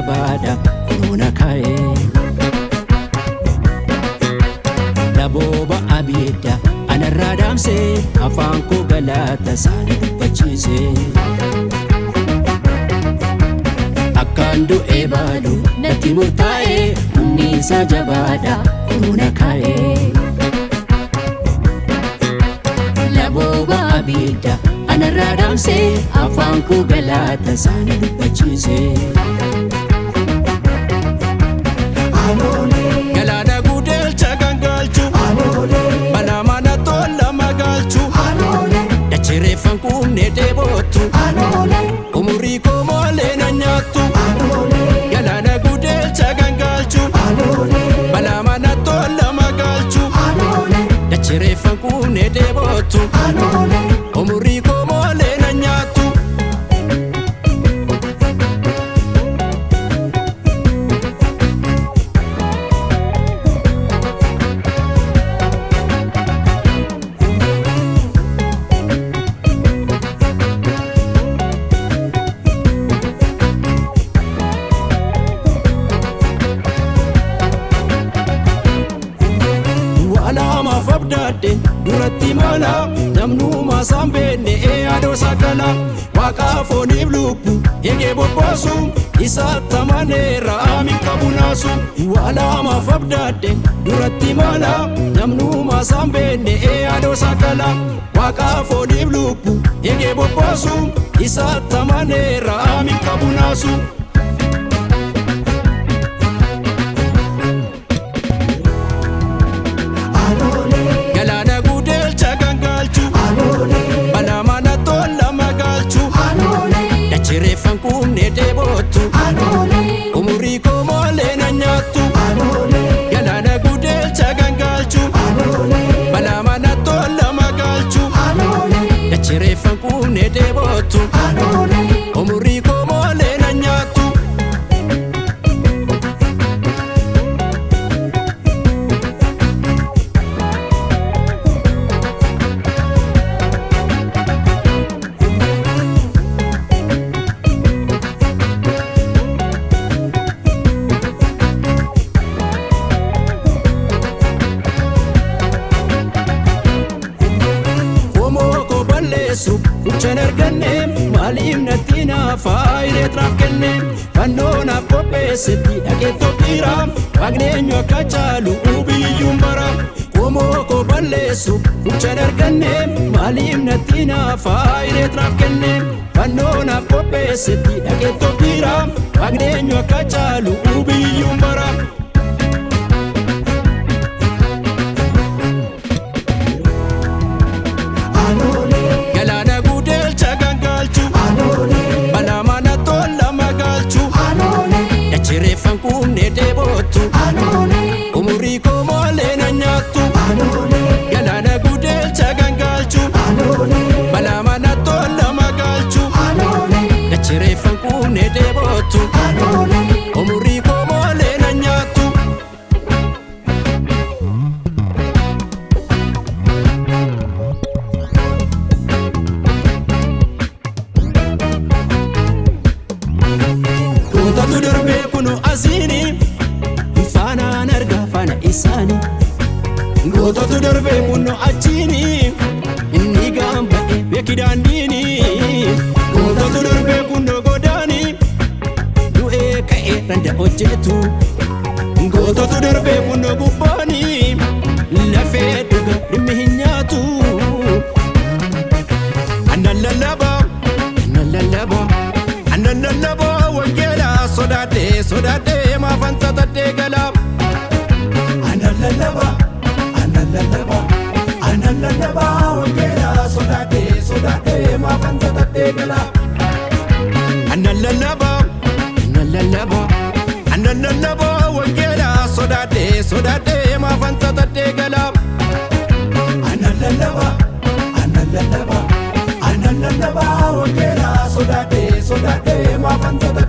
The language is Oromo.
jabaadha kunuuna ka'e labooba abidda anarraa dhaamse afaan koo galata isaanii dubbachiise akkaan du'ee baalu natti murtaa'e humni isaa jabaadha kunuuna ka'e labooba abidda anarraa dhaamse afaan koo galata isaanii dubbachiise galaana guudelcha gangalchu balaa mana tola magalchu dachireeffan kumne dheebottu umurii koo moolee na nyaattu galaana guudelcha gangalchu balaa mana tola magalchu dachireeffan kumne dheebottu umurii koo moolee na nyaattu duratti mala namnu maasaan beenne yaadoo sakala waaqaa fooniif lubbu eegee bobbaasu isaatti amaneera aamin qabunaasu waalaamaaf abdaadde duratti mala namnu maasaan beenne yaadoo sakala waaqaa fooniif lubbu eegee bobbaasu isaatti amaneera aamin qabunaasu dachireeffan kumne dheebottu umurii koo moolee na nyaattu galaana guudelcha gangalchu balaa mana tola magalchu dachireeffan kumne dheebottu umurii koo moolee na nyaattu kuchan arganne maaliif natti naafaa ileetraaf kenne fannoonaaf qopheessetti dhaqeettoo dhiira waaqneenyu akka caalu biyyuun bara qomoo koo balleessu kuchan arganne maaliif natti naafaa ileetraaf kenne fannoonaaf qopheessetti dhaqeettoo dhiira waaqneenyu akka caalu biyyuun bara dachireeffan kumne dheebottu umurii koo moolee na nyaattu galaana guudelcha gangalchu balaa mana tola magalchu dachireeffan kumne dheebottu umurii koo moolee na nyaattu gootatu darbee kuno asiini faanaan argaa faana isaanii gootatu darbee kuno achiini inni gaamba'e beeki daandiini gootatu darbee kuno godaani du'ee ka'ee randa hojjetu gootatu darbee kuno gubbaani lafee dhuga dhimmi hin nyaatu annan lallabaa wangeela sodaadhee maafan tatadhee gala annan lallabaa wangeela sodaadhee maafan tatadhee gala annan lallabaa wangeela sodaadhee maafan tatadhee gala annan lallabaa wangeela sodaadhee maafan tatadhee